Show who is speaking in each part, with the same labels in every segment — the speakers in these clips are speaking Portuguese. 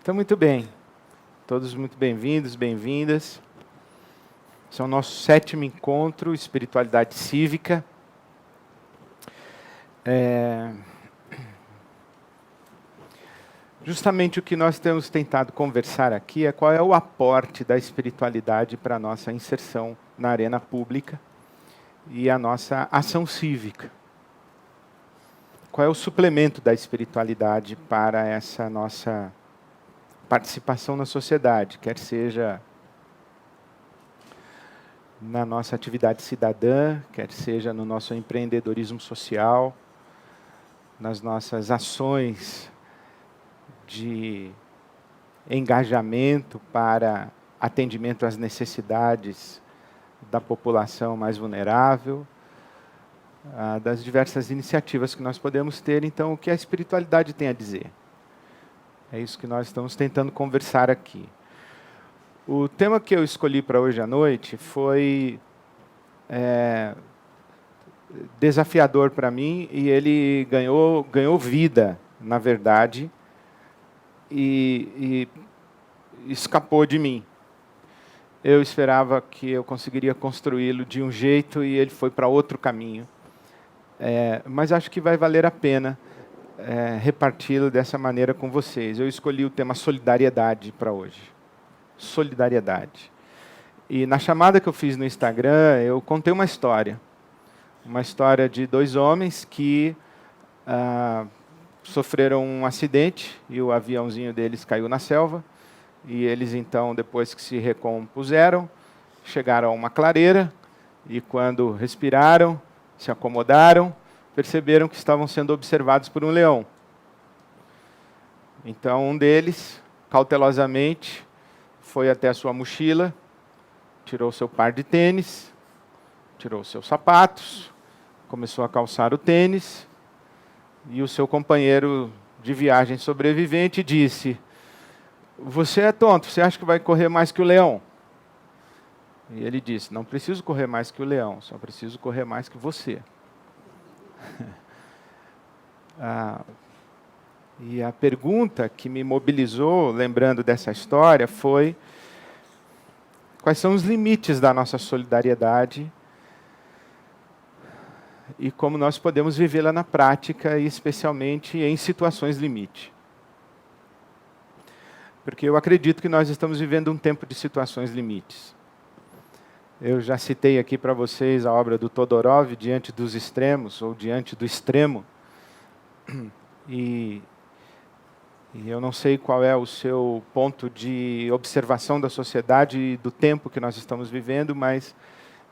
Speaker 1: Então, muito bem. Todos muito bem-vindos, bem-vindas. Esse é o nosso 7º encontro, Espiritualidade Cívica. Justamente o que nós temos tentado conversar aqui é qual é o aporte da espiritualidade para a nossa inserção na arena pública e a nossa ação cívica. Qual é o suplemento da espiritualidade para essa nossa participação na sociedade, quer seja na nossa atividade cidadã, quer seja no nosso empreendedorismo social, nas nossas ações de engajamento para atendimento às necessidades da população mais vulnerável, das diversas iniciativas que nós podemos ter. Então, o que a espiritualidade tem a dizer? É isso que nós estamos tentando conversar aqui. O tema que eu escolhi para hoje à noite foi desafiador para mim e ele ganhou vida, na verdade, e escapou de mim. Eu esperava que eu conseguiria construí-lo de um jeito e ele foi para outro caminho. Mas acho que vai valer a pena reparti-lo dessa maneira com vocês. Eu escolhi o tema solidariedade para hoje. Solidariedade. E na chamada que eu fiz no Instagram, eu contei uma história. Uma história de 2 homens que sofreram um acidente e o aviãozinho deles caiu na selva. E eles, então, depois que se recompuseram, chegaram a uma clareira e, quando respiraram, se acomodaram, perceberam que estavam sendo observados por um leão. Então, um deles, cautelosamente, foi até a sua mochila, tirou seu par de tênis, tirou seus sapatos, começou a calçar o tênis, e o seu companheiro de viagem sobrevivente disse: "Você é tonto, você acha que vai correr mais que o leão?" E ele disse: "Não preciso correr mais que o leão, só preciso correr mais que você." E a pergunta que me mobilizou, lembrando dessa história, foi: quais são os limites da nossa solidariedade e como nós podemos vivê-la na prática, e especialmente em situações limite? Porque eu acredito que nós estamos vivendo um tempo de situações limites. Eu já citei aqui para vocês a obra do Todorov, Diante dos Extremos, ou Diante do Extremo. E eu não sei qual é o seu ponto de observação da sociedade e do tempo que nós estamos vivendo, mas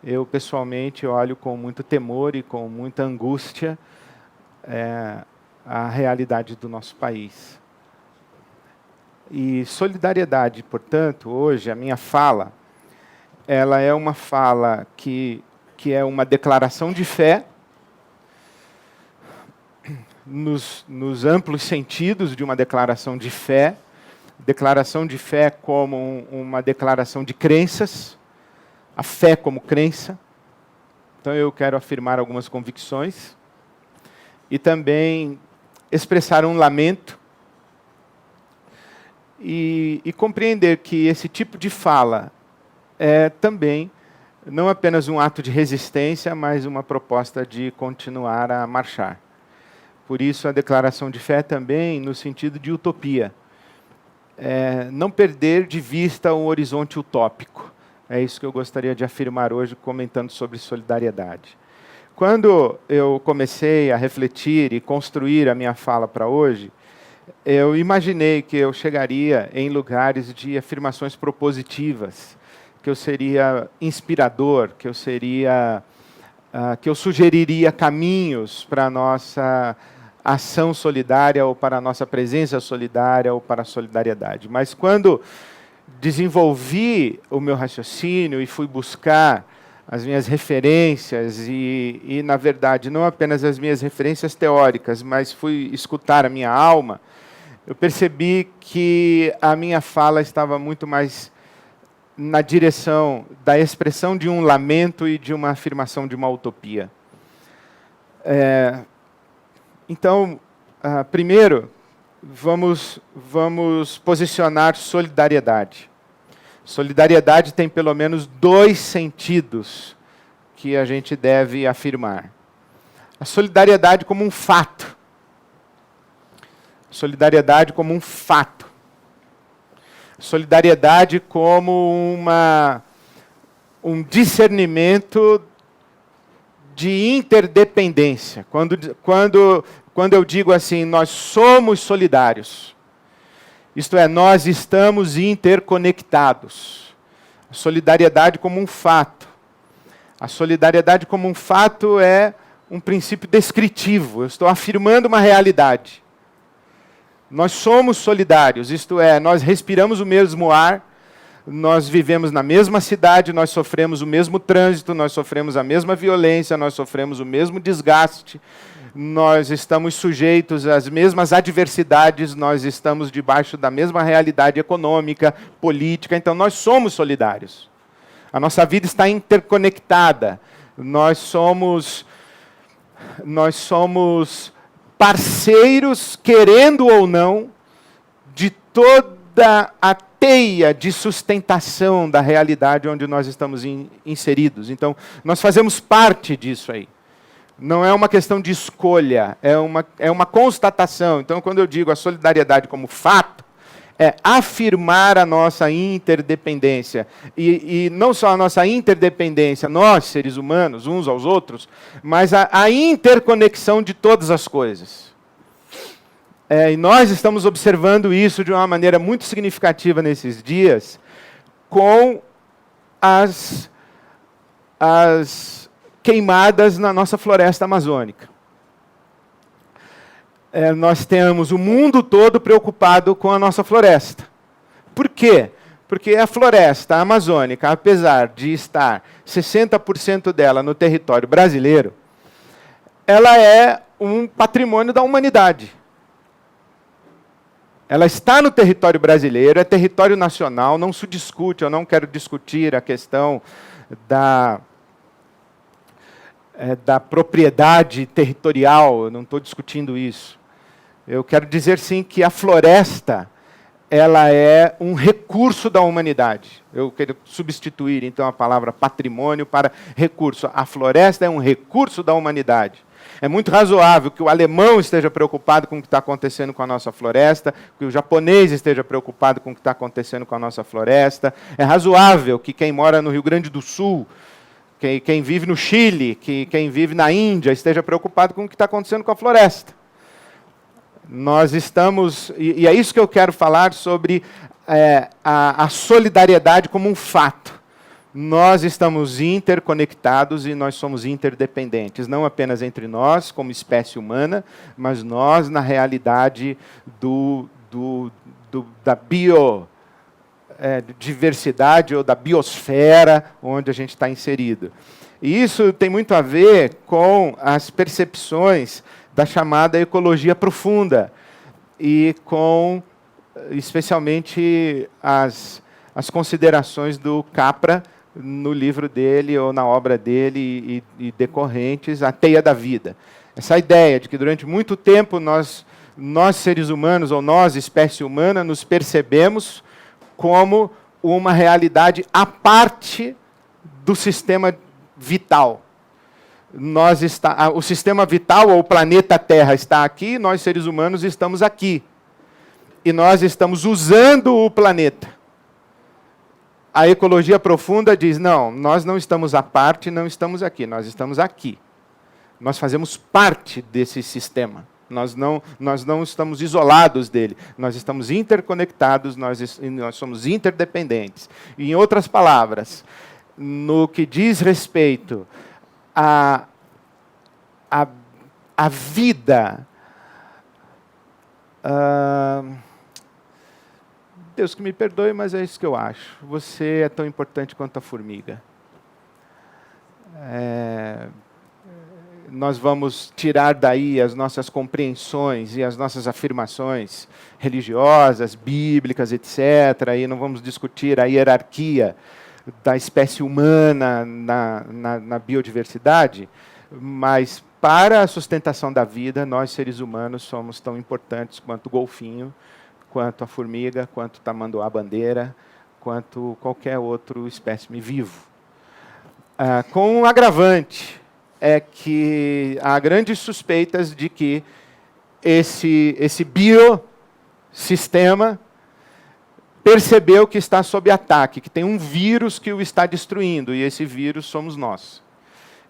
Speaker 1: eu, pessoalmente, olho com muito temor e com muita angústia a realidade do nosso país. E solidariedade, portanto, hoje, a minha fala, ela é uma fala que é uma declaração de fé, nos amplos sentidos de uma declaração de fé como uma declaração de crenças, a fé como crença. Então eu quero afirmar algumas convicções e também expressar um lamento e compreender que esse tipo de fala é também não apenas um ato de resistência, mas uma proposta de continuar a marchar. Por isso, a declaração de fé também no sentido de utopia. Não perder de vista um horizonte utópico. É isso que eu gostaria de afirmar hoje, comentando sobre solidariedade. Quando eu comecei a refletir e construir a minha fala para hoje, eu imaginei que eu chegaria em lugares de afirmações propositivas, que eu seria inspirador, que eu sugeriria caminhos para a nossa ação solidária, ou para a nossa presença solidária, ou para a solidariedade. Mas quando desenvolvi o meu raciocínio e fui buscar as minhas referências, e na verdade, não apenas as minhas referências teóricas, mas fui escutar a minha alma, eu percebi que a minha fala estava muito mais na direção da expressão de um lamento e de uma afirmação de uma utopia. Então, primeiro, vamos posicionar solidariedade. Solidariedade tem pelo menos 2 sentidos que a gente deve afirmar. A solidariedade como um fato. Solidariedade como um fato. Solidariedade como um discernimento de interdependência. Quando eu digo assim, nós somos solidários, isto é, nós estamos interconectados. A solidariedade como um fato. A solidariedade como um fato é um princípio descritivo. Eu estou afirmando uma realidade. Nós somos solidários, isto é, nós respiramos o mesmo ar, nós vivemos na mesma cidade, nós sofremos o mesmo trânsito, nós sofremos a mesma violência, nós sofremos o mesmo desgaste, nós estamos sujeitos às mesmas adversidades, nós estamos debaixo da mesma realidade econômica, política, então nós somos solidários. A nossa vida está interconectada, nós somos parceiros, querendo ou não, de toda a teia de sustentação da realidade onde nós estamos inseridos. Então, nós fazemos parte disso aí. Não é uma questão de escolha, é uma constatação. Então, quando eu digo a solidariedade como fato, é afirmar a nossa interdependência. E não só a nossa interdependência, nós, seres humanos, uns aos outros, mas a interconexão de todas as coisas. E nós estamos observando isso de uma maneira muito significativa nesses dias, com as queimadas na nossa floresta amazônica. Nós temos o mundo todo preocupado com a nossa floresta. Por quê? Porque a floresta amazônica, apesar de estar 60% dela no território brasileiro, ela é um patrimônio da humanidade. Ela está no território brasileiro, é território nacional, não se discute, eu não quero discutir a questão da propriedade territorial, eu não estou discutindo isso. Eu quero dizer, sim, que a floresta, ela é um recurso da humanidade. Eu quero substituir, então, a palavra patrimônio para recurso. A floresta é um recurso da humanidade. É muito razoável que o alemão esteja preocupado com o que está acontecendo com a nossa floresta, que o japonês esteja preocupado com o que está acontecendo com a nossa floresta. É razoável que quem mora no Rio Grande do Sul, quem vive no Chile, quem vive na Índia, esteja preocupado com o que está acontecendo com a floresta. Nós estamos, e é isso que eu quero falar sobre a solidariedade como um fato. Nós estamos interconectados e nós somos interdependentes, não apenas entre nós, como espécie humana, mas nós na realidade da biodiversidade ou da biosfera onde a gente está inserido. E isso tem muito a ver com as percepções da chamada ecologia profunda e com, especialmente, as considerações do Capra no livro dele ou na obra dele e decorrentes, A Teia da Vida. Essa ideia de que durante muito tempo nós seres humanos, ou nós, espécie humana, nos percebemos como uma realidade à parte do sistema vital. O sistema vital, ou o planeta Terra, está aqui, nós, seres humanos, estamos aqui. E nós estamos usando o planeta. A ecologia profunda diz, não, nós não estamos à parte, não estamos aqui, nós estamos aqui. Nós fazemos parte desse sistema. Nós não estamos isolados dele. Nós estamos interconectados, nós somos interdependentes. E, em outras palavras, no que diz respeito à vida, Deus que me perdoe, mas é isso que eu acho. Você é tão importante quanto a formiga. Nós vamos tirar daí as nossas compreensões e as nossas afirmações religiosas, bíblicas, etc. E não vamos discutir a hierarquia da espécie humana na biodiversidade, mas para a sustentação da vida, nós seres humanos somos tão importantes quanto o golfinho, quanto a formiga, quanto o tamanduá-bandeira, quanto qualquer outro espécime vivo. Com um agravante, é que há grandes suspeitas de que esse biosistema percebeu que está sob ataque, que tem um vírus que o está destruindo, e esse vírus somos nós.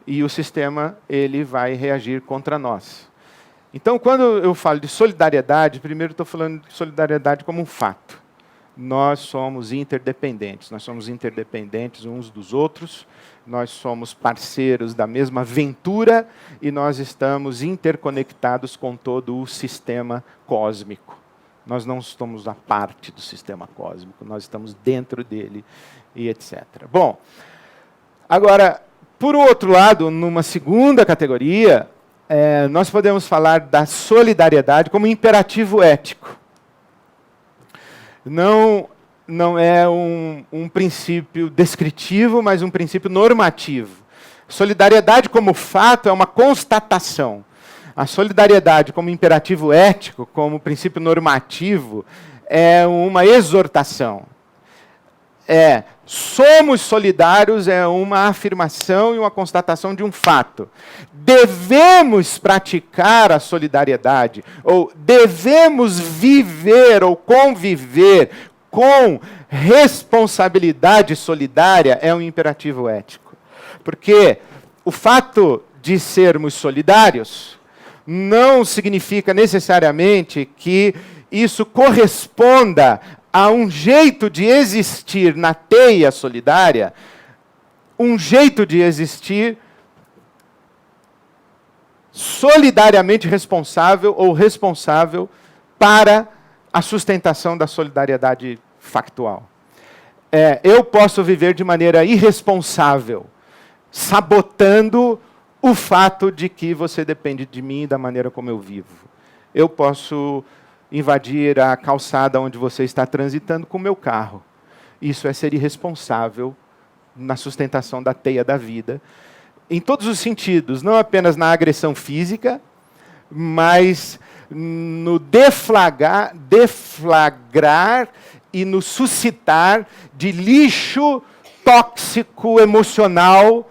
Speaker 1: E o sistema ele vai reagir contra nós. Então, quando eu falo de solidariedade, primeiro estou falando de solidariedade como um fato. Nós somos interdependentes uns dos outros, nós somos parceiros da mesma aventura e nós estamos interconectados com todo o sistema cósmico. Nós não estamos à parte do sistema cósmico, nós estamos dentro dele e etc. Bom, agora, por outro lado, numa segunda categoria, nós podemos falar da solidariedade como imperativo ético. Não é um princípio descritivo, mas um princípio normativo. Solidariedade como fato é uma constatação. A solidariedade como imperativo ético, como princípio normativo, é uma exortação. Somos solidários é uma afirmação e uma constatação de um fato. Devemos praticar a solidariedade, ou devemos viver ou conviver com responsabilidade solidária é um imperativo ético. Porque o fato de sermos solidários não significa necessariamente que isso corresponda a um jeito de existir na teia solidária, um jeito de existir solidariamente responsável ou responsável para a sustentação da solidariedade factual. Eu posso viver de maneira irresponsável, sabotando o fato de que você depende de mim e da maneira como eu vivo. Eu posso invadir a calçada onde você está transitando com o meu carro. Isso é ser irresponsável na sustentação da teia da vida, em todos os sentidos, não apenas na agressão física, mas no deflagrar e no suscitar de lixo tóxico emocional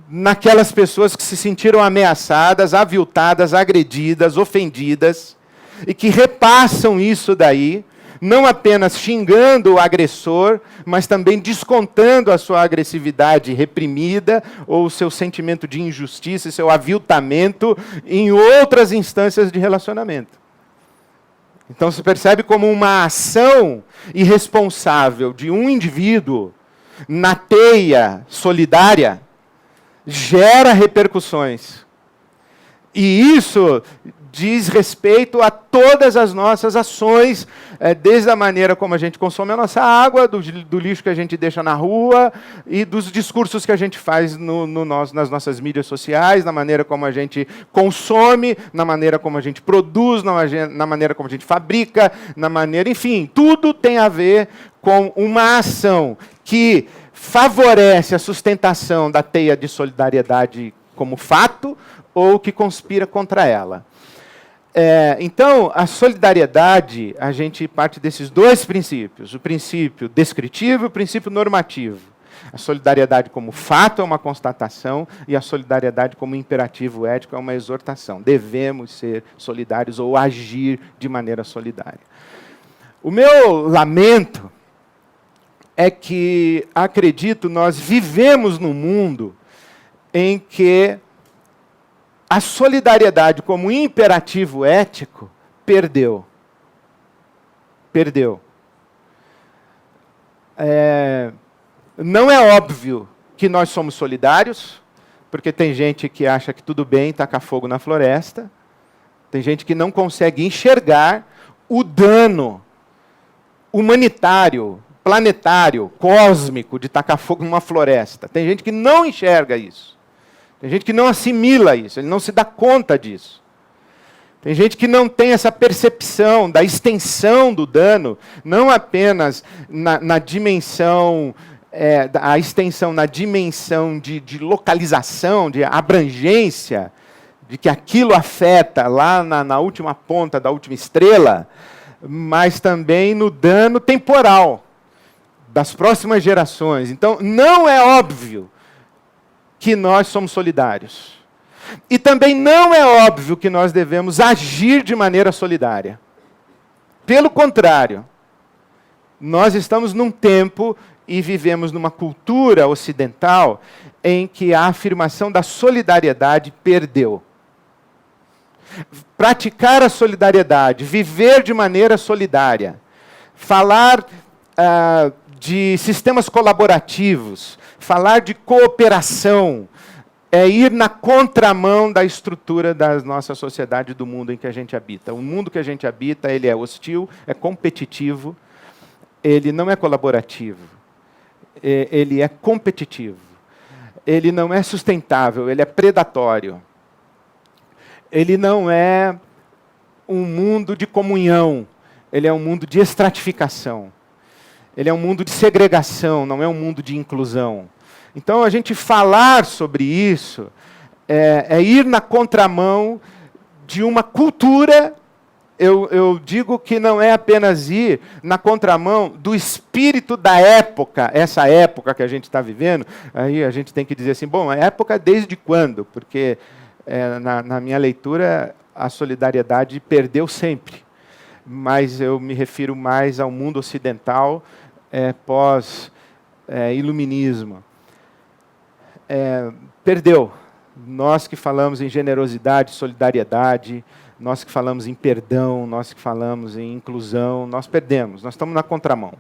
Speaker 1: naquelas pessoas que se sentiram ameaçadas, aviltadas, agredidas, ofendidas, e que repassam isso daí, não apenas xingando o agressor, mas também descontando a sua agressividade reprimida, ou o seu sentimento de injustiça, seu aviltamento em outras instâncias de relacionamento. Então se percebe como uma ação irresponsável de um indivíduo na teia solidária gera repercussões. E isso diz respeito a todas as nossas ações, desde a maneira como a gente consome a nossa água, do lixo que a gente deixa na rua, e dos discursos que a gente faz nas nossas mídias sociais, na maneira como a gente consome, na maneira como a gente produz, na maneira como a gente fabrica, enfim, tudo tem a ver com uma ação que favorece a sustentação da teia de solidariedade como fato, ou que conspira contra ela. Então, a solidariedade, a gente parte desses dois princípios, o princípio descritivo e o princípio normativo. A solidariedade como fato é uma constatação e a solidariedade como imperativo ético é uma exortação. Devemos ser solidários ou agir de maneira solidária. O meu lamento é que, acredito, nós vivemos num mundo em que a solidariedade como imperativo ético perdeu. Não é óbvio que nós somos solidários, porque tem gente que acha que tudo bem tacar fogo na floresta, tem gente que não consegue enxergar o dano humanitário, planetário, cósmico de tacar fogo numa floresta. Tem gente que não enxerga isso. Tem gente que não assimila isso, ele não se dá conta disso. Tem gente que não tem essa percepção da extensão do dano, não apenas na dimensão, a extensão na dimensão de localização, de abrangência, de que aquilo afeta lá na última ponta da última estrela, mas também no dano temporal das próximas gerações. Então, não é óbvio que nós somos solidários. E também não é óbvio que nós devemos agir de maneira solidária. Pelo contrário, nós estamos num tempo e vivemos numa cultura ocidental em que a afirmação da solidariedade perdeu. Praticar a solidariedade, viver de maneira solidária, falar de sistemas colaborativos, falar de cooperação, é ir na contramão da estrutura da nossa sociedade, do mundo em que a gente habita. O mundo que a gente habita, ele é hostil, é competitivo, ele não é colaborativo, ele é competitivo, ele não é sustentável, ele é predatório. Ele não é um mundo de comunhão, ele é um mundo de estratificação. Ele é um mundo de segregação, não é um mundo de inclusão. Então, a gente falar sobre isso é ir na contramão de uma cultura. Eu digo que não é apenas ir na contramão do espírito da época, essa época que a gente está vivendo. Aí a gente tem que dizer assim, bom, a época desde quando? Porque na minha leitura a solidariedade perdeu sempre. Mas eu me refiro mais ao mundo ocidental pós-iluminismo. Perdeu. Nós que falamos em generosidade, solidariedade, nós que falamos em perdão, nós que falamos em inclusão, nós perdemos, nós estamos na contramão.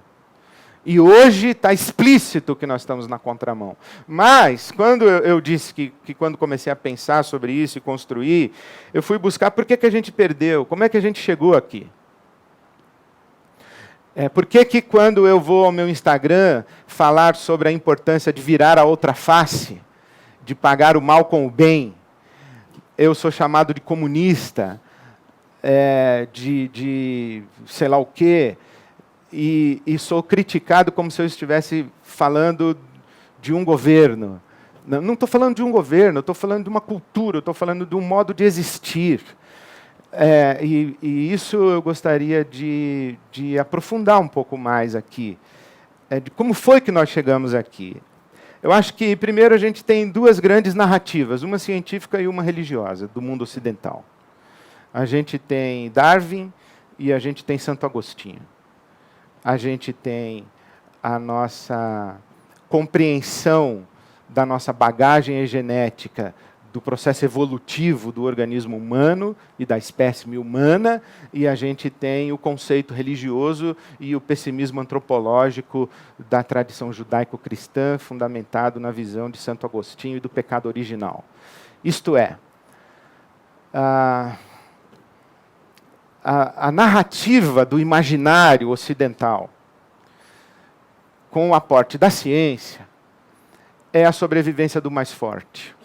Speaker 1: E hoje está explícito que nós estamos na contramão. Mas, quando eu disse que quando comecei a pensar sobre isso e construir, eu fui buscar por que a gente perdeu, como é que a gente chegou aqui. Por que quando eu vou ao meu Instagram falar sobre a importância de virar a outra face, de pagar o mal com o bem, eu sou chamado de comunista, de sei lá o quê, e sou criticado como se eu estivesse falando de um governo. Não estou falando de um governo, estou falando de uma cultura, estou falando de um modo de existir. E isso eu gostaria de aprofundar um pouco mais aqui. De como foi que nós chegamos aqui. Eu acho que, primeiro, a gente tem duas grandes narrativas, uma científica e uma religiosa, do mundo ocidental. A gente tem Darwin e a gente tem Santo Agostinho. A gente tem a nossa compreensão da nossa bagagem genética, do processo evolutivo do organismo humano e da espécime humana, e a gente tem o conceito religioso e o pessimismo antropológico da tradição judaico-cristã, fundamentado na visão de Santo Agostinho e do pecado original. Isto é, a narrativa do imaginário ocidental, com o aporte da ciência, é a sobrevivência do mais forte.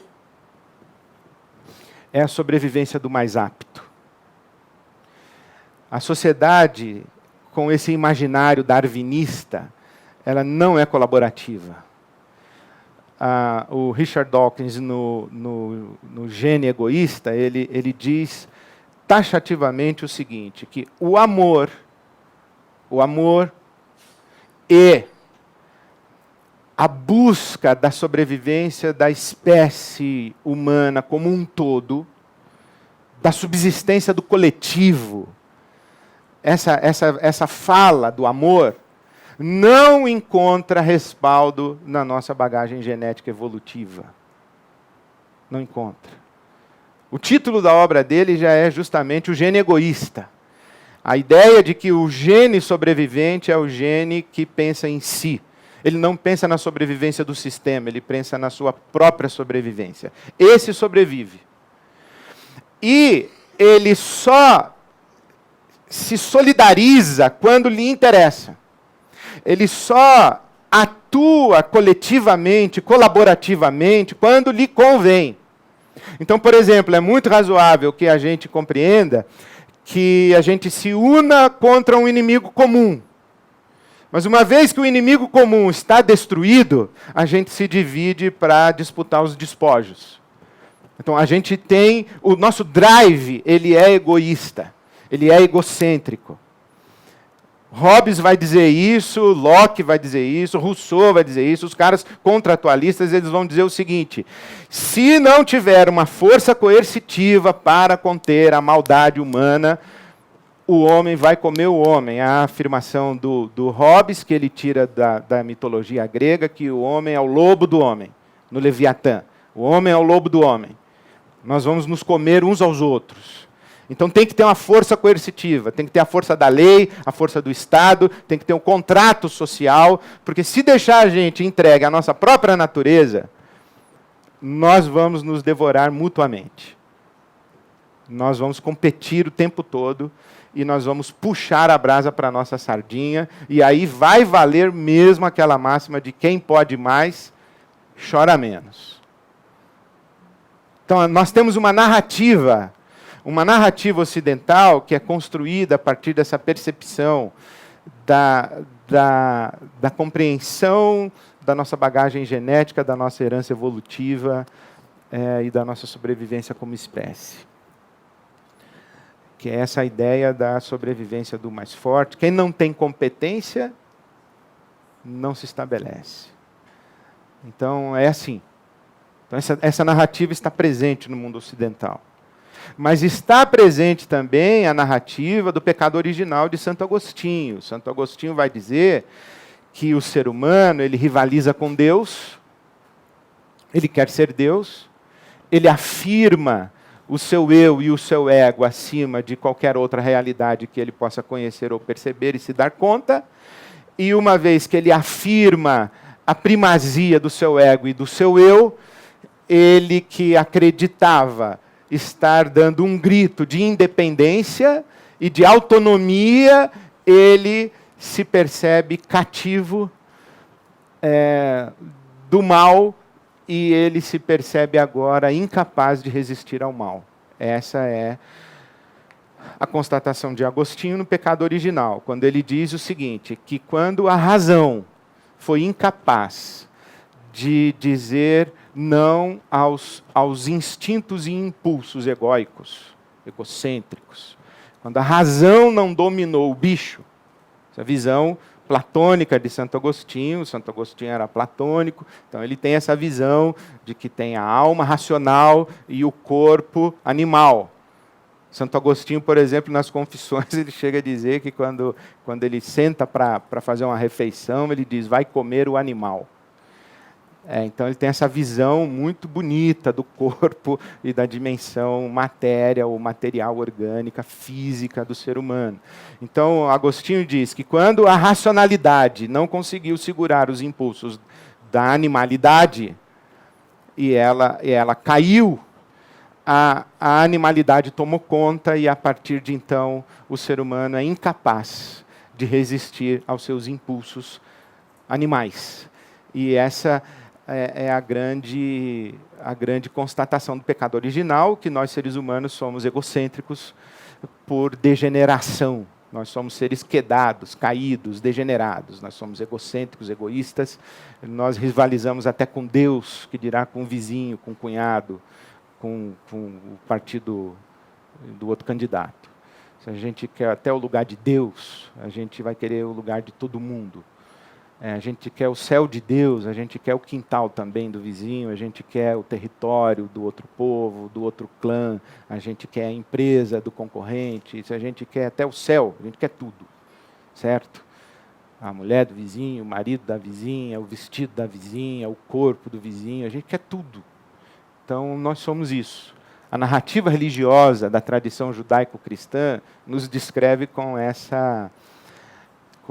Speaker 1: É a sobrevivência do mais apto. A sociedade, com esse imaginário darwinista, ela não é colaborativa. O Richard Dawkins, no Gene Egoísta, ele diz taxativamente o seguinte, que o amor e a busca da sobrevivência da espécie humana como um todo, da subsistência do coletivo, essa fala do amor, não encontra respaldo na nossa bagagem genética evolutiva. Não encontra. O título da obra dele já é justamente o gene egoísta. A ideia de que o gene sobrevivente é o gene que pensa em si. Ele não pensa na sobrevivência do sistema, ele pensa na sua própria sobrevivência. Esse sobrevive. E ele só se solidariza quando lhe interessa. Ele só atua coletivamente, colaborativamente, quando lhe convém. Então, por exemplo, é muito razoável que a gente compreenda que a gente se una contra um inimigo comum. Mas uma vez que o inimigo comum está destruído, a gente se divide para disputar os despojos. Então a gente tem, o nosso drive, ele é egoísta, ele é egocêntrico. Hobbes vai dizer isso, Locke vai dizer isso, Rousseau vai dizer isso, os caras contratualistas eles vão dizer o seguinte: se não tiver uma força coercitiva para conter a maldade humana, o homem vai comer o homem. A afirmação do Hobbes, que ele tira da mitologia grega, que o homem é o lobo do homem, no Leviatã. O homem é o lobo do homem. Nós vamos nos comer uns aos outros. Então tem que ter uma força coercitiva, tem que ter a força da lei, a força do Estado, tem que ter um contrato social, porque se deixar a gente entregue à nossa própria natureza, nós vamos nos devorar mutuamente. Nós vamos competir o tempo todo e nós vamos puxar a brasa para a nossa sardinha, e aí vai valer mesmo aquela máxima de quem pode mais, chora menos. Então nós temos uma narrativa ocidental que é construída a partir dessa percepção da compreensão da nossa bagagem genética, da nossa herança evolutiva e da nossa sobrevivência como espécie. Que é essa ideia da sobrevivência do mais forte. Quem não tem competência, não se estabelece. Então, é assim. Então, essa narrativa está presente no mundo ocidental. Mas está presente também a narrativa do pecado original de Santo Agostinho. Santo Agostinho vai dizer que o ser humano ele rivaliza com Deus, ele quer ser Deus, ele afirma o seu eu e o seu ego acima de qualquer outra realidade que ele possa conhecer ou perceber e se dar conta, e uma vez que ele afirma a primazia do seu ego e do seu eu, ele que acreditava estar dando um grito de independência e de autonomia, ele se percebe cativo do mal e ele se percebe agora incapaz de resistir ao mal. Essa é a constatação de Agostinho no pecado original, quando ele diz o seguinte, que quando a razão foi incapaz de dizer não aos instintos e impulsos egóicos, egocêntricos. Quando a razão não dominou o bicho, essa visão platônica de Santo Agostinho era platônico, então ele tem essa visão de que tem a alma racional e o corpo animal. Santo Agostinho, por exemplo, nas Confissões, ele chega a dizer que quando ele senta para fazer uma refeição, ele diz, vai comer o animal. Então ele tem essa visão muito bonita do corpo e da dimensão matéria ou material orgânica, física do ser humano. Então Agostinho diz que quando a racionalidade não conseguiu segurar os impulsos da animalidade e ela caiu, a animalidade tomou conta e a partir de então o ser humano é incapaz de resistir aos seus impulsos animais. E essa é a grande constatação do pecado original, que nós seres humanos somos egocêntricos por degeneração. Nós somos seres quedados, caídos, degenerados. Nós somos egocêntricos, egoístas. Nós rivalizamos até com Deus, que dirá com o vizinho, com o cunhado, com o partido do outro candidato. Se a gente quer até o lugar de Deus, a gente vai querer o lugar de todo mundo. A gente quer o céu de Deus, a gente quer o quintal também do vizinho, a gente quer o território do outro povo, do outro clã, a gente quer a empresa do concorrente, a gente quer até o céu, a gente quer tudo, certo? A mulher do vizinho, o marido da vizinha, o vestido da vizinha, o corpo do vizinho, a gente quer tudo. Então, nós somos isso. A narrativa religiosa da tradição judaico-cristã nos descreve com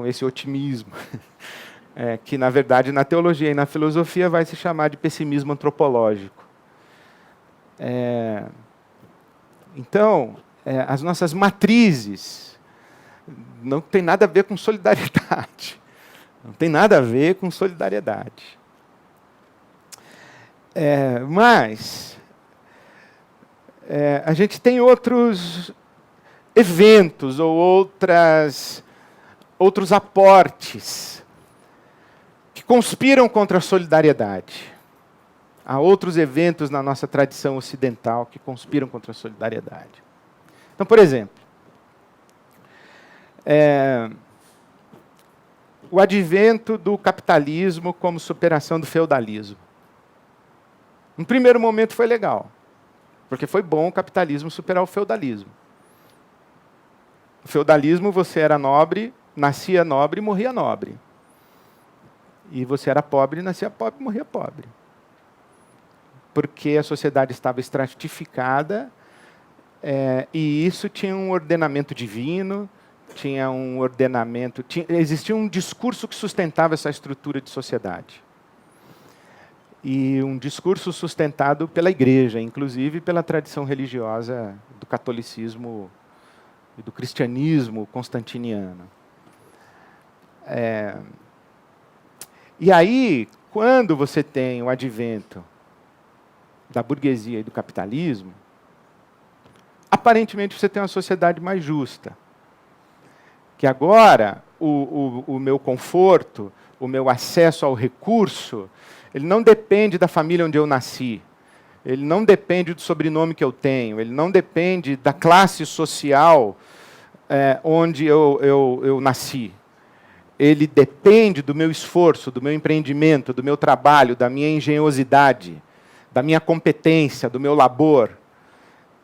Speaker 1: esse otimismo. Que, na verdade, na teologia e na filosofia vai se chamar de pessimismo antropológico. Então, as nossas matrizes não tem nada a ver com solidariedade. Não tem nada a ver com solidariedade. Mas a gente tem outros eventos ou outros aportes que conspiram contra a solidariedade. Há outros eventos na nossa tradição ocidental que conspiram contra a solidariedade. Então, por exemplo, o advento do capitalismo como superação do feudalismo. No primeiro momento foi legal, porque foi bom o capitalismo superar o feudalismo. No feudalismo você era nobre, nascia nobre e morria nobre. E você era pobre, nascia pobre e morria pobre. Porque a sociedade estava estratificada, e isso tinha um ordenamento divino, tinha um ordenamento, existia um discurso que sustentava essa estrutura de sociedade. E um discurso sustentado pela igreja, inclusive pela tradição religiosa do catolicismo e do cristianismo constantiniano. E aí, quando você tem o advento da burguesia e do capitalismo, aparentemente você tem uma sociedade mais justa. Que agora o meu conforto, o meu acesso ao recurso, ele não depende da família onde eu nasci, ele não depende do sobrenome que eu tenho, ele não depende da classe social onde eu nasci. Ele depende do meu esforço, do meu empreendimento, do meu trabalho, da minha engenhosidade, da minha competência, do meu labor.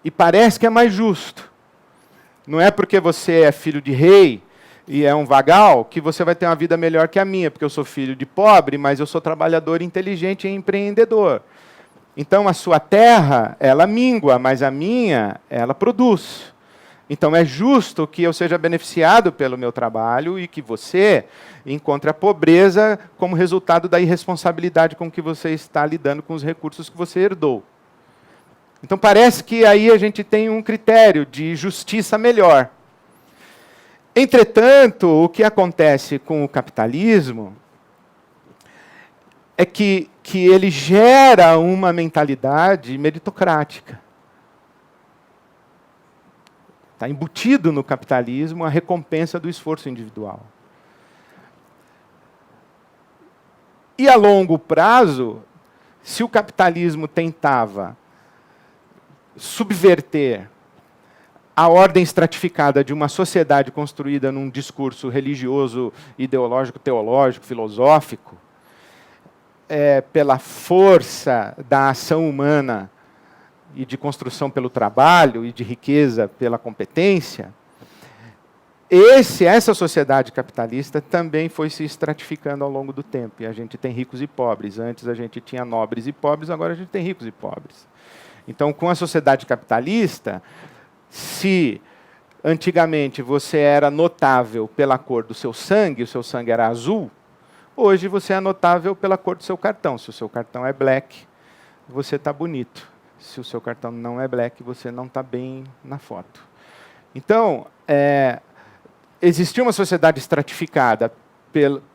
Speaker 1: E parece que é mais justo. Não é porque você é filho de rei e é um vagal que você vai ter uma vida melhor que a minha, porque eu sou filho de pobre, mas eu sou trabalhador inteligente e empreendedor. Então a sua terra, ela mingua, mas a minha, ela produz. Então é justo que eu seja beneficiado pelo meu trabalho e que você encontre a pobreza como resultado da irresponsabilidade com que você está lidando com os recursos que você herdou. Então parece que aí a gente tem um critério de justiça melhor. Entretanto, o que acontece com o capitalismo é que ele gera uma mentalidade meritocrática. Está embutido no capitalismo a recompensa do esforço individual. E a longo prazo, se o capitalismo tentava subverter a ordem estratificada de uma sociedade construída num discurso religioso, ideológico, teológico, filosófico, pela força da ação humana e de construção pelo trabalho e de riqueza pela competência, essa sociedade capitalista também foi se estratificando ao longo do tempo. E a gente tem ricos e pobres. Antes a gente tinha nobres e pobres, agora a gente tem ricos e pobres. Então, com a sociedade capitalista, se antigamente você era notável pela cor do seu sangue, o seu sangue era azul, hoje você é notável pela cor do seu cartão. Se o seu cartão é black, você está bonito. Se o seu cartão não é black, você não está bem na foto. Então, existia uma sociedade estratificada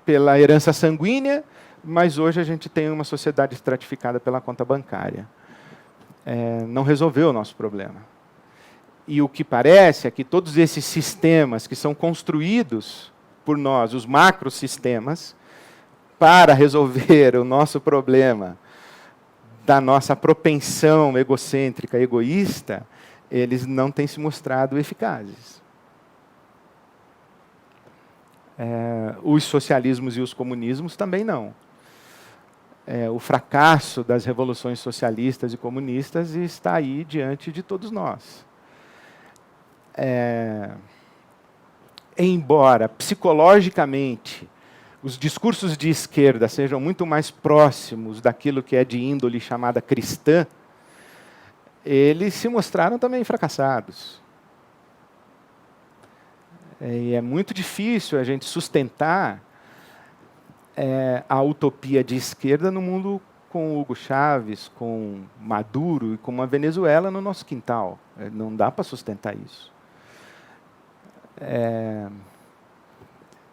Speaker 1: pela herança sanguínea, mas hoje a gente tem uma sociedade estratificada pela conta bancária. Não resolveu o nosso problema. E o que parece é que todos esses sistemas que são construídos por nós, os macrosistemas, para resolver o nosso problema da nossa propensão egocêntrica, egoísta, eles não têm se mostrado eficazes. Os socialismos e os comunismos também não. O fracasso das revoluções socialistas e comunistas está aí diante de todos nós. Embora psicologicamente os discursos de esquerda sejam muito mais próximos daquilo que é de índole chamada cristã, eles se mostraram também fracassados. E é muito difícil a gente sustentar a utopia de esquerda no mundo com Hugo Chávez, com Maduro e com uma Venezuela no nosso quintal. Não dá para sustentar isso.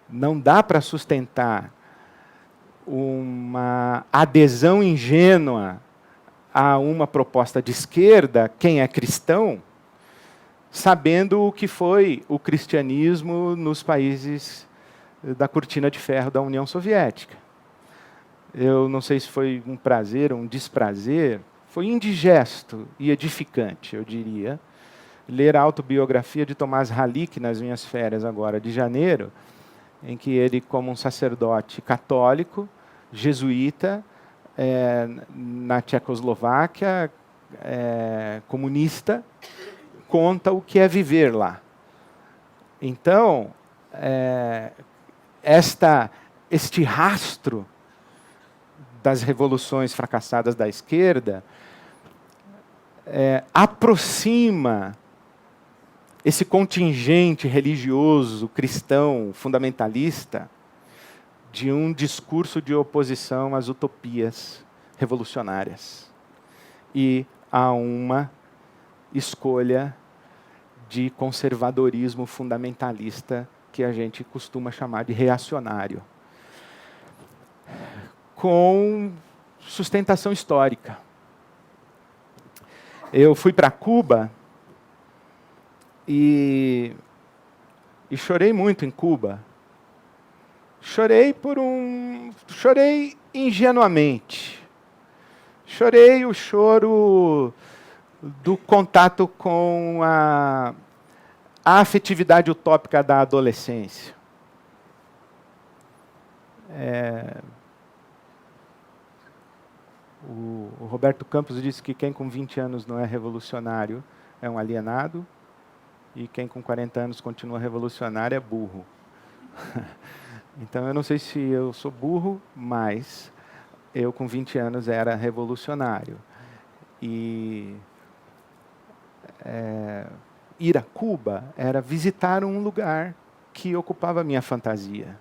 Speaker 1: Não dá para sustentar uma adesão ingênua a uma proposta de esquerda, quem é cristão, sabendo o que foi o cristianismo nos países da cortina de ferro da União Soviética. eu não sei se foi um prazer ou um desprazer, foi indigesto e edificante, eu diria, ler a autobiografia de Tomás Halik nas minhas férias agora de janeiro, em que ele, como um sacerdote católico, jesuíta, na Tchecoslováquia, comunista, conta o que é viver lá. Então, este rastro das revoluções fracassadas da esquerda aproxima esse contingente religioso, cristão, fundamentalista, de um discurso de oposição às utopias revolucionárias e a uma escolha de conservadorismo fundamentalista que a gente costuma chamar de reacionário, com sustentação histórica. Eu fui para Cuba e chorei muito em Cuba. Chorei ingenuamente. Chorei o choro do contato com a afetividade utópica da adolescência. O Roberto Campos disse que quem com 20 anos não é revolucionário é um alienado, e quem com 40 anos continua revolucionário é burro. Então, eu não sei se eu sou burro, mas eu com 20 anos era revolucionário. E ir a Cuba era visitar um lugar que ocupava a minha fantasia.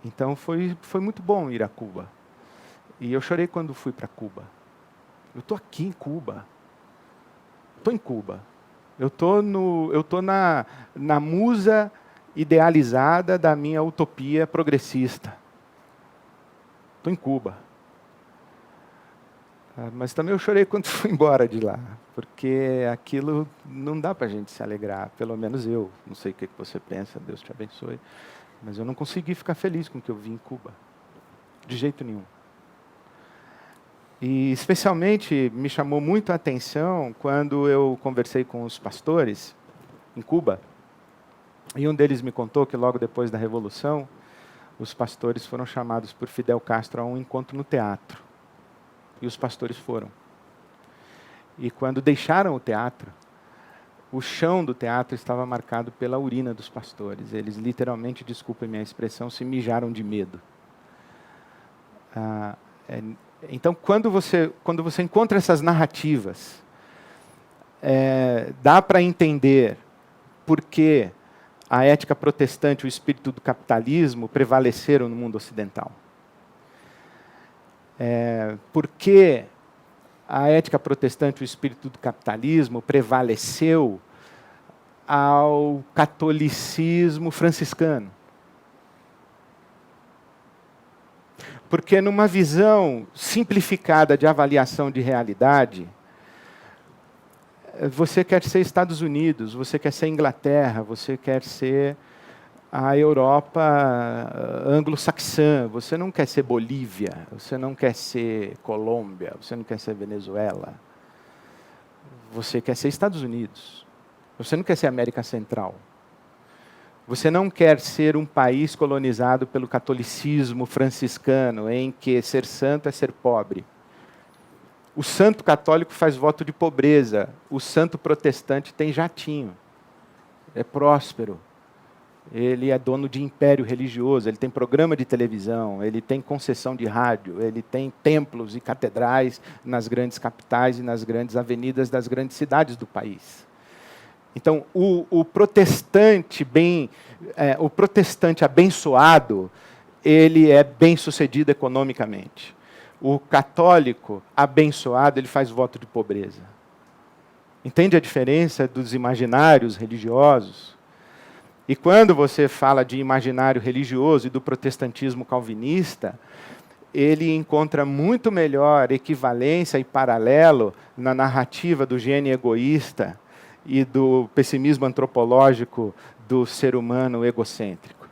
Speaker 1: Então, foi muito bom ir a Cuba. E eu chorei quando fui para Cuba. Eu estou aqui em Cuba. Estou em Cuba. Eu estou na musa idealizada da minha utopia progressista. Estou em Cuba. Mas também eu chorei quando fui embora de lá, porque aquilo não dá para a gente se alegrar, pelo menos eu. Não sei o que você pensa, Deus te abençoe. Mas eu não consegui ficar feliz com o que eu vi em Cuba. De jeito nenhum. E, especialmente, me chamou muito a atenção quando eu conversei com os pastores em Cuba. E um deles me contou que, logo depois da Revolução, os pastores foram chamados por Fidel Castro a um encontro no teatro. E os pastores foram. E, quando deixaram o teatro, o chão do teatro estava marcado pela urina dos pastores. Eles, literalmente, desculpem minha expressão, se mijaram de medo. Então, quando você encontra essas narrativas, dá para entender por que a ética protestante e o espírito do capitalismo prevaleceram no mundo ocidental. Por que a ética protestante e o espírito do capitalismo prevaleceu ao catolicismo franciscano. Porque numa visão simplificada de avaliação de realidade, você quer ser Estados Unidos, você quer ser Inglaterra, você quer ser a Europa anglo-saxã, você não quer ser Bolívia, você não quer ser Colômbia, você não quer ser Venezuela. Você quer ser Estados Unidos. Você não quer ser América Central. Você não quer ser um país colonizado pelo catolicismo franciscano, em que ser santo é ser pobre. O santo católico faz voto de pobreza. O santo protestante tem jatinho. É próspero. Ele é dono de império religioso, ele tem programa de televisão, ele tem concessão de rádio, ele tem templos e catedrais nas grandes capitais e nas grandes avenidas das grandes cidades do país. Então, o protestante abençoado, ele é bem-sucedido economicamente. O católico abençoado, ele faz voto de pobreza. Entende a diferença dos imaginários religiosos? E quando você fala de imaginário religioso e do protestantismo calvinista, ele encontra muito melhor equivalência e paralelo na narrativa do gênio egoísta e do pessimismo antropológico do ser humano egocêntrico.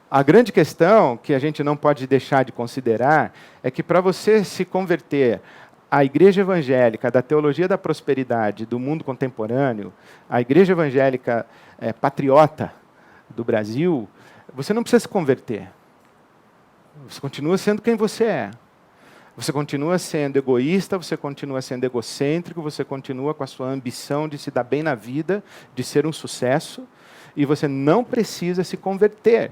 Speaker 1: A grande questão que a gente não pode deixar de considerar é que para você se converter à igreja evangélica da teologia da prosperidade do mundo contemporâneo, a igreja evangélica patriota do Brasil, você não precisa se converter. Você continua sendo quem você é. Você continua sendo egoísta, você continua sendo egocêntrico, você continua com a sua ambição de se dar bem na vida, de ser um sucesso, e você não precisa se converter.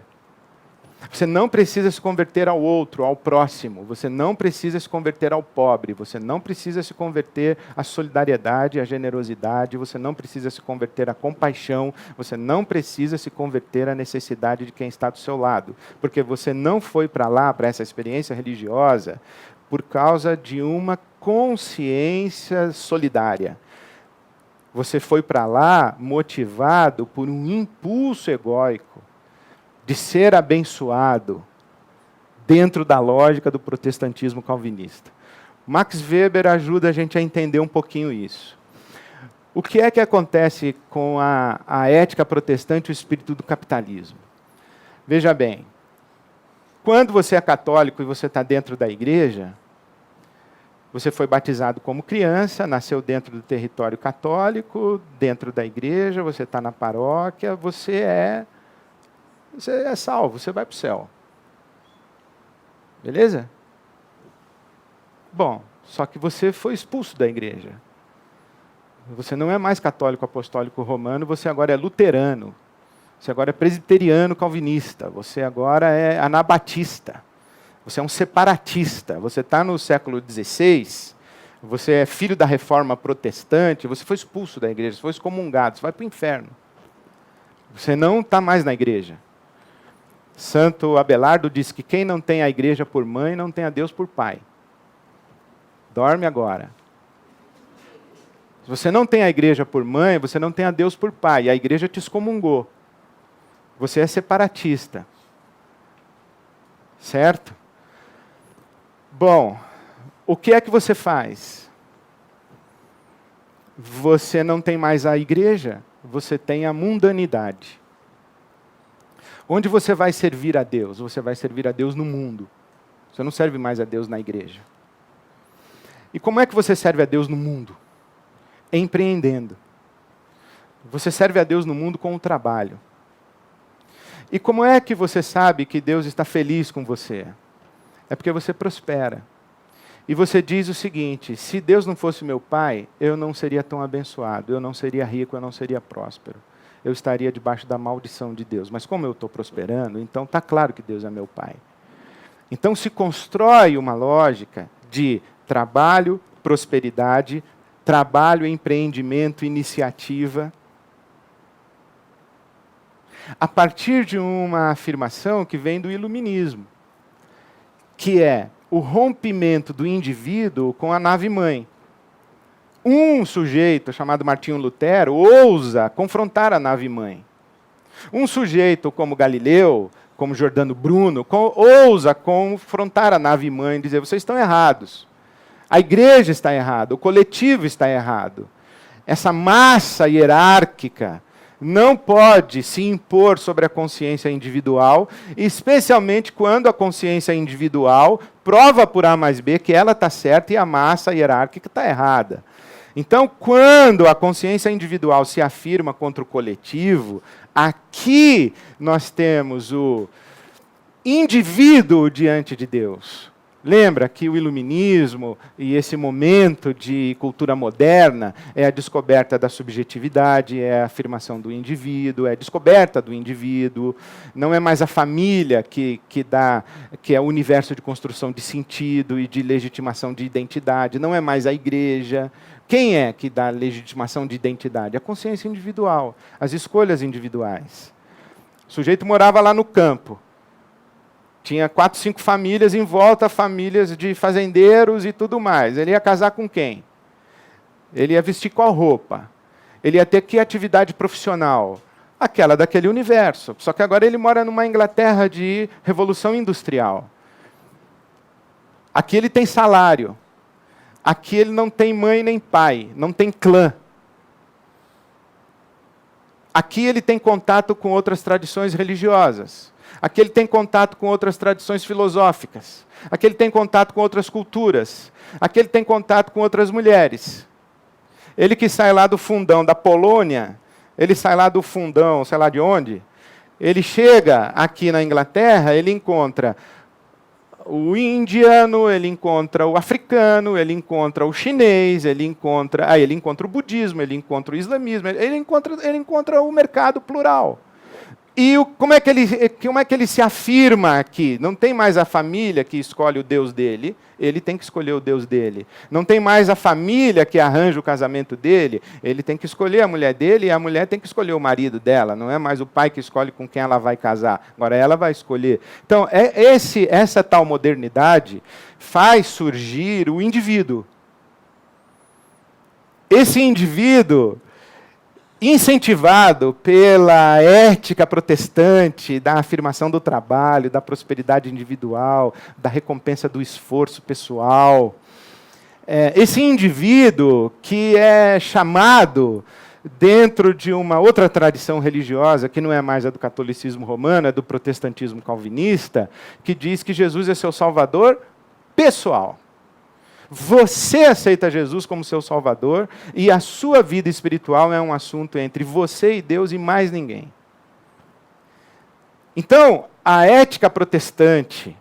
Speaker 1: Você não precisa se converter ao outro, ao próximo. Você não precisa se converter ao pobre. Você não precisa se converter à solidariedade, à generosidade. Você não precisa se converter à compaixão. Você não precisa se converter à necessidade de quem está do seu lado. Porque você não foi para lá, para essa experiência religiosa, por causa de uma consciência solidária. Você foi para lá motivado por um impulso egóico de ser abençoado dentro da lógica do protestantismo calvinista. Max Weber ajuda a gente a entender um pouquinho isso. O que é que acontece com a ética protestante e o espírito do capitalismo? Veja bem, quando você é católico e você está dentro da igreja, você foi batizado como criança, nasceu dentro do território católico, dentro da igreja, você está na paróquia, você é salvo, você vai para o céu. Beleza? Bom, só que você foi expulso da igreja. Você não é mais católico apostólico romano, você agora é luterano. Você agora é presbiteriano calvinista. Você agora é anabatista. Você é um separatista. Você está no século XVI, você é filho da reforma protestante, você foi expulso da igreja, você foi excomungado, você vai para o inferno. Você não está mais na igreja. Santo Abelardo diz que quem não tem a igreja por mãe, não tem a Deus por pai. Dorme agora. Se você não tem a igreja por mãe, você não tem a Deus por pai. E a igreja te excomungou. Você é separatista. Certo? Bom, o que é que você faz? Você não tem mais a igreja, você tem a mundanidade. Onde você vai servir a Deus? Você vai servir a Deus no mundo. Você não serve mais a Deus na igreja. E como é que você serve a Deus no mundo? Empreendendo. Você serve a Deus no mundo com o trabalho. E como é que você sabe que Deus está feliz com você? É porque você prospera. E você diz o seguinte: se Deus não fosse meu pai, eu não seria tão abençoado, eu não seria rico, eu não seria próspero. Eu estaria debaixo da maldição de Deus. Mas como eu estou prosperando, então está claro que Deus é meu pai. Então se constrói uma lógica de trabalho, prosperidade, trabalho, empreendimento, iniciativa, a partir de uma afirmação que vem do iluminismo, que é o rompimento do indivíduo com a nave-mãe. Um sujeito chamado Martinho Lutero ousa confrontar a nave-mãe. Um sujeito como Galileu, como Giordano Bruno, ousa confrontar a nave-mãe e dizer: vocês estão errados. A igreja está errada, o coletivo está errado. Essa massa hierárquica não pode se impor sobre a consciência individual, especialmente quando a consciência individual prova por A mais B que ela está certa e a massa hierárquica está errada. Então, quando a consciência individual se afirma contra o coletivo, aqui nós temos o indivíduo diante de Deus. Lembra que o iluminismo e esse momento de cultura moderna é a descoberta da subjetividade, é a afirmação do indivíduo, é a descoberta do indivíduo. Não é mais a família que é o universo de construção de sentido e de legitimação de identidade. Não é mais a igreja. Quem é que dá legitimação de identidade? A consciência individual, as escolhas individuais. O sujeito morava lá no campo. Tinha 4, 5 famílias em volta, famílias de fazendeiros e tudo mais. Ele ia casar com quem? Ele ia vestir qual roupa? Ele ia ter que atividade profissional? Aquela daquele universo. Só que agora ele mora numa Inglaterra de revolução industrial. Aqui ele tem salário. Aqui ele não tem mãe nem pai, não tem clã. Aqui ele tem contato com outras tradições religiosas. Aqui ele tem contato com outras tradições filosóficas. Aqui ele tem contato com outras culturas. Aqui ele tem contato com outras mulheres. Ele que sai lá do fundão da Polônia, ele sai lá do fundão, sei lá de onde, ele chega aqui na Inglaterra, ele encontra o indiano, ele encontra o africano, ele encontra o chinês, ele encontra o budismo, ele encontra o islamismo, ele encontra o mercado plural. E como é que ele se afirma aqui? Não tem mais a família que escolhe o Deus dele, ele tem que escolher o Deus dele. Não tem mais a família que arranja o casamento dele, ele tem que escolher a mulher dele e a mulher tem que escolher o marido dela. Não é mais o pai que escolhe com quem ela vai casar, agora ela vai escolher. Então, essa tal modernidade faz surgir o indivíduo. Esse indivíduo, incentivado pela ética protestante, da afirmação do trabalho, da prosperidade individual, da recompensa do esforço pessoal. Esse indivíduo que é chamado dentro de uma outra tradição religiosa, que não é mais a do catolicismo romano, é do protestantismo calvinista, que diz que Jesus é seu salvador pessoal. Você aceita Jesus como seu Salvador e a sua vida espiritual é um assunto entre você e Deus e mais ninguém. Então, a ética protestante,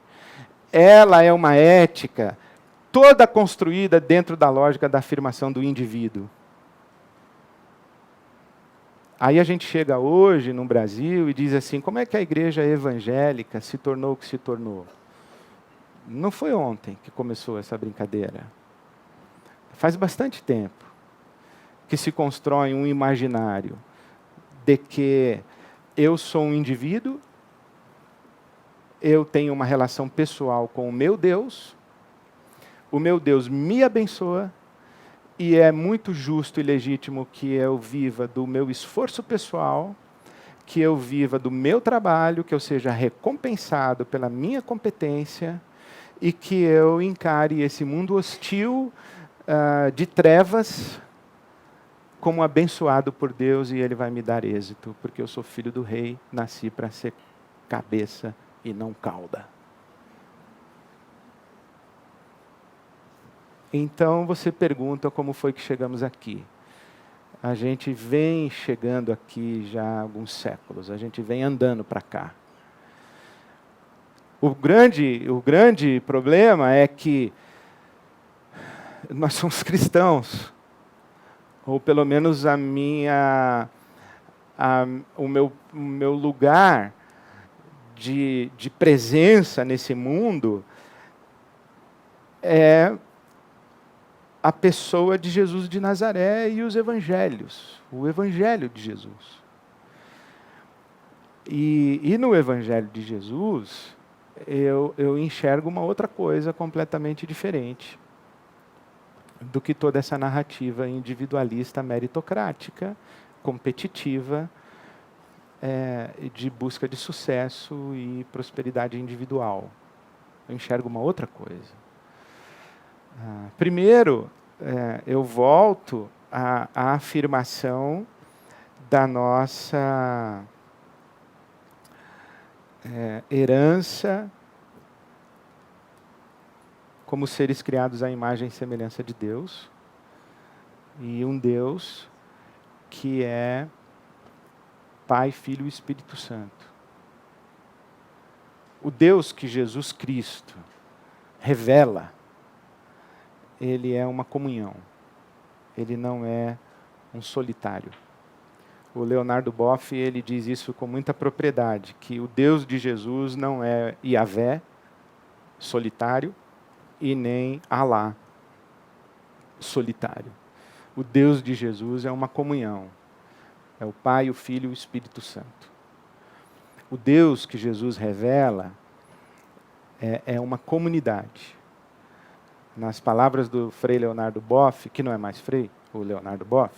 Speaker 1: ela é uma ética toda construída dentro da lógica da afirmação do indivíduo. Aí a gente chega hoje no Brasil e diz assim, como é que a igreja evangélica se tornou o que se tornou? Não foi ontem que começou essa brincadeira. Faz bastante tempo que se constrói um imaginário de que eu sou um indivíduo, eu tenho uma relação pessoal com o meu Deus me abençoa e é muito justo e legítimo que eu viva do meu esforço pessoal, que eu viva do meu trabalho, que eu seja recompensado pela minha competência, e que eu encare esse mundo hostil de trevas como abençoado por Deus e Ele vai me dar êxito, porque eu sou filho do rei, nasci para ser cabeça e não cauda. Então você pergunta como foi que chegamos aqui. A gente vem chegando aqui já há alguns séculos, a gente vem andando para cá. O grande problema é que nós somos cristãos, ou pelo menos o meu lugar de presença nesse mundo é a pessoa de Jesus de Nazaré e os evangelhos, o evangelho de Jesus. E no evangelho de Jesus, eu enxergo uma outra coisa completamente diferente do que toda essa narrativa individualista, meritocrática, competitiva, de busca de sucesso e prosperidade individual. Eu enxergo uma outra coisa. Primeiro, eu volto à afirmação da nossa herança como seres criados à imagem e semelhança de Deus, e um Deus que é Pai, Filho e Espírito Santo. O Deus que Jesus Cristo revela, ele é uma comunhão, ele não é um solitário. O Leonardo Boff, ele diz isso com muita propriedade, que o Deus de Jesus não é Yahvé, solitário, e nem Alá, solitário. O Deus de Jesus é uma comunhão. É o Pai, o Filho e o Espírito Santo. O Deus que Jesus revela é uma comunidade. Nas palavras do Frei Leonardo Boff, que não é mais Frei, o Leonardo Boff,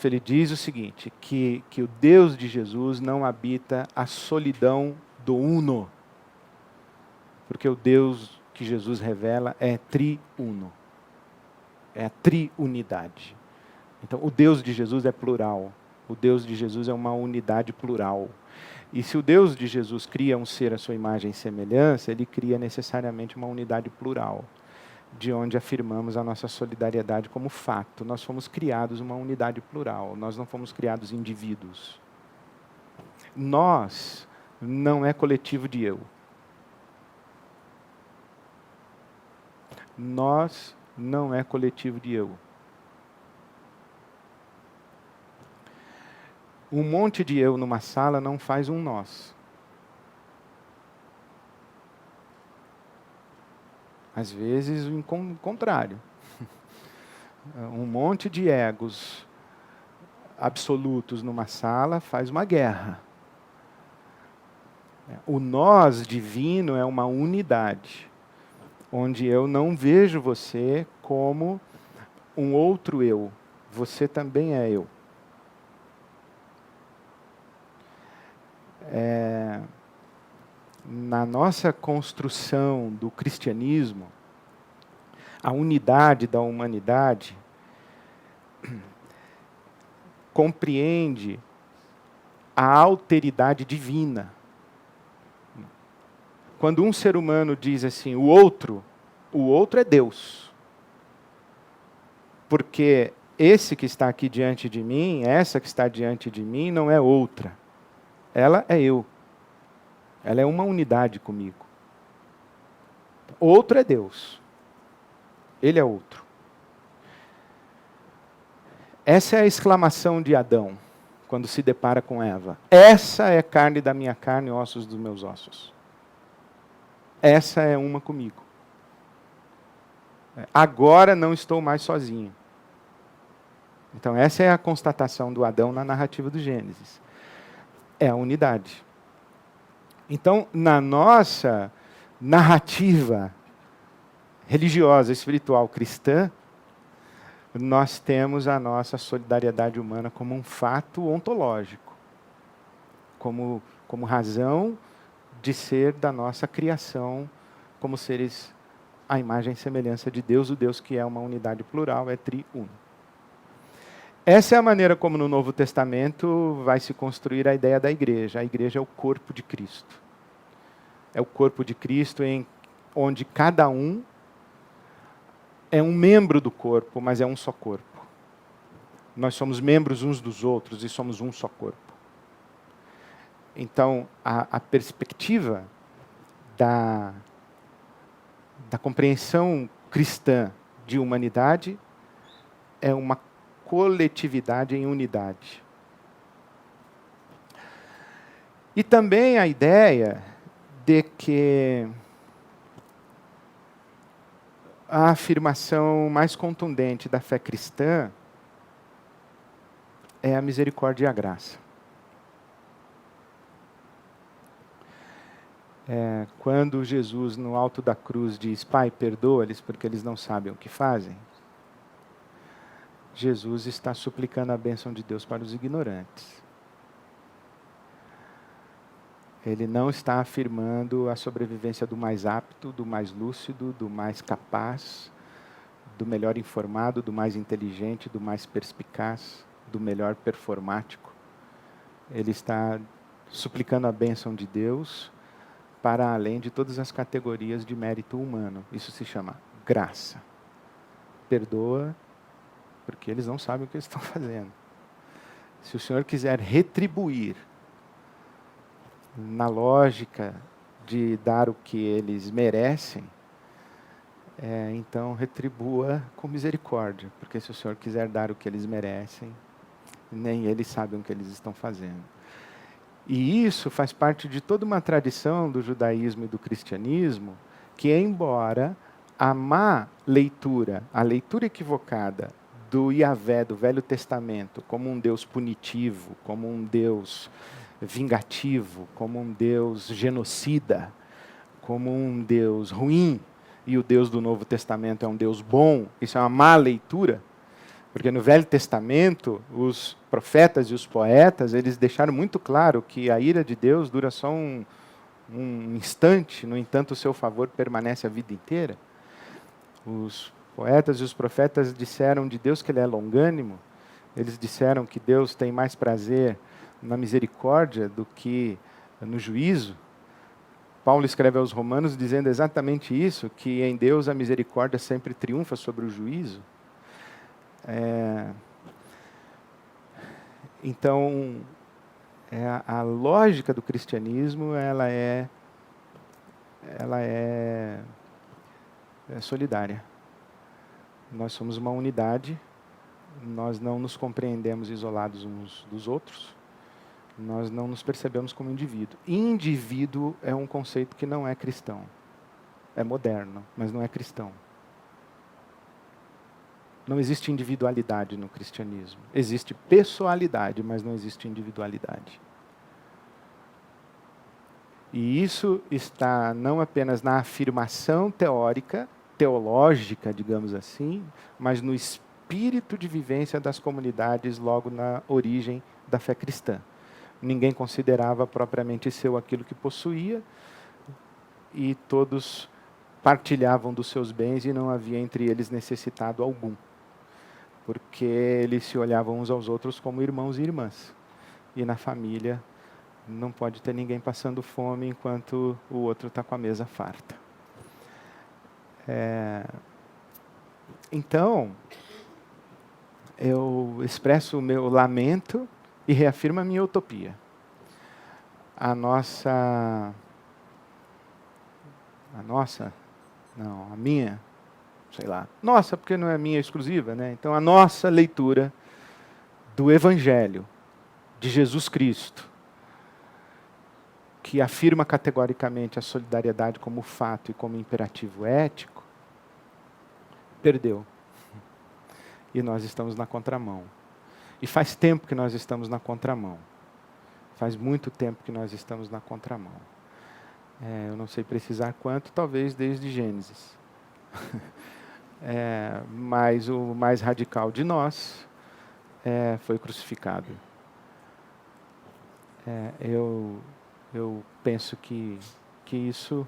Speaker 1: ele diz o seguinte, que o Deus de Jesus não habita a solidão do uno, porque o Deus que Jesus revela é triuno, é a triunidade. Então, o Deus de Jesus é plural, o Deus de Jesus é uma unidade plural. E se o Deus de Jesus cria um ser à sua imagem e semelhança, ele cria necessariamente uma unidade plural, de onde afirmamos a nossa solidariedade como fato. Nós fomos criados uma unidade plural, nós não fomos criados indivíduos. Nós não é coletivo de eu. Nós não é coletivo de eu. Um monte de eu numa sala não faz um nós. Às vezes o contrário. Um monte de egos absolutos numa sala faz uma guerra. O nós divino é uma unidade, onde eu não vejo você como um outro eu. Você também é eu. Na nossa construção do cristianismo, a unidade da humanidade compreende a alteridade divina. Quando um ser humano diz assim, o outro é Deus. Porque esse que está aqui diante de mim, essa que está diante de mim, não é outra. Ela é eu. Ela é uma unidade comigo. Outro é Deus. Ele é outro. Essa é a exclamação de Adão, quando se depara com Eva. Essa é carne da minha carne e ossos dos meus ossos. Essa é uma comigo. Agora não estou mais sozinho. Então essa é a constatação do Adão na narrativa do Gênesis. É a unidade. Então, na nossa narrativa religiosa, espiritual, cristã, nós temos a nossa solidariedade humana como um fato ontológico, como razão de ser da nossa criação como seres à imagem e semelhança de Deus, o Deus que é uma unidade plural, é triuno. Essa é a maneira como no Novo Testamento vai se construir a ideia da igreja. A igreja é o corpo de Cristo. É o corpo de Cristo onde cada um é um membro do corpo, mas é um só corpo. Nós somos membros uns dos outros e somos um só corpo. Então, a perspectiva da compreensão cristã de humanidade é uma coletividade em unidade. E também a ideia de que a afirmação mais contundente da fé cristã é a misericórdia e a graça. Quando Jesus, no alto da cruz, diz, Pai, perdoa-lhes porque eles não sabem o que fazem, Jesus está suplicando a bênção de Deus para os ignorantes. Ele não está afirmando a sobrevivência do mais apto, do mais lúcido, do mais capaz, do melhor informado, do mais inteligente, do mais perspicaz, do melhor performático. Ele está suplicando a bênção de Deus para além de todas as categorias de mérito humano. Isso se chama graça. Perdoa, porque eles não sabem o que eles estão fazendo. Se o Senhor quiser retribuir na lógica de dar o que eles merecem, então retribua com misericórdia, porque se o Senhor quiser dar o que eles merecem, nem eles sabem o que eles estão fazendo. E isso faz parte de toda uma tradição do judaísmo e do cristianismo, que embora a má leitura, a leitura equivocada do Yahvé, do Velho Testamento, como um Deus punitivo, como um Deus vingativo, como um Deus genocida, como um Deus ruim, e o Deus do Novo Testamento é um Deus bom, isso é uma má leitura, porque no Velho Testamento, os profetas e os poetas, eles deixaram muito claro que a ira de Deus dura só um instante, no entanto o seu favor permanece a vida inteira. Os poetas e os profetas disseram de Deus que ele é longânimo, eles disseram que Deus tem mais prazer na misericórdia do que no juízo, Paulo escreve aos Romanos dizendo exatamente isso, que em Deus a misericórdia sempre triunfa sobre o juízo. Então, a lógica do cristianismo ela é solidária. Nós somos uma unidade, nós não nos compreendemos isolados uns dos outros, nós não nos percebemos como indivíduo. Indivíduo é um conceito que não é cristão. É moderno, mas não é cristão. Não existe individualidade no cristianismo. Existe pessoalidade, mas não existe individualidade. E isso está não apenas na afirmação teórica, teológica, digamos assim, mas no espírito de vivência das comunidades logo na origem da fé cristã. Ninguém considerava propriamente seu aquilo que possuía, e todos partilhavam dos seus bens e não havia entre eles necessitado algum, porque eles se olhavam uns aos outros como irmãos e irmãs. E na família não pode ter ninguém passando fome enquanto o outro está com a mesa farta. Então, eu expresso o meu lamento e reafirmo a minha utopia. A minha, sei lá. Nossa, porque não é minha exclusiva, né? Então, a nossa leitura do Evangelho de Jesus Cristo, que afirma categoricamente a solidariedade como fato e como imperativo ético, perdeu. E nós estamos na contramão. E faz tempo que nós estamos na contramão. Faz muito tempo que nós estamos na contramão. Eu não sei precisar quanto, talvez desde Gênesis. Mas o mais radical de nós foi crucificado. Eu penso que isso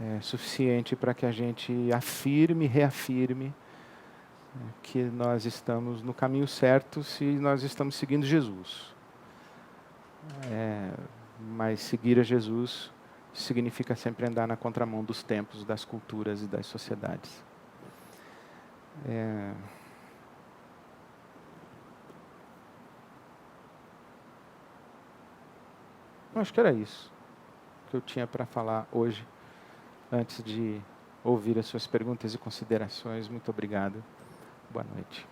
Speaker 1: é suficiente para que a gente afirme, reafirme que nós estamos no caminho certo se nós estamos seguindo Jesus. Mas seguir a Jesus significa sempre andar na contramão dos tempos, das culturas e das sociedades. Acho que era isso que eu tinha para falar hoje, antes de ouvir as suas perguntas e considerações. Muito obrigado. Boa noite.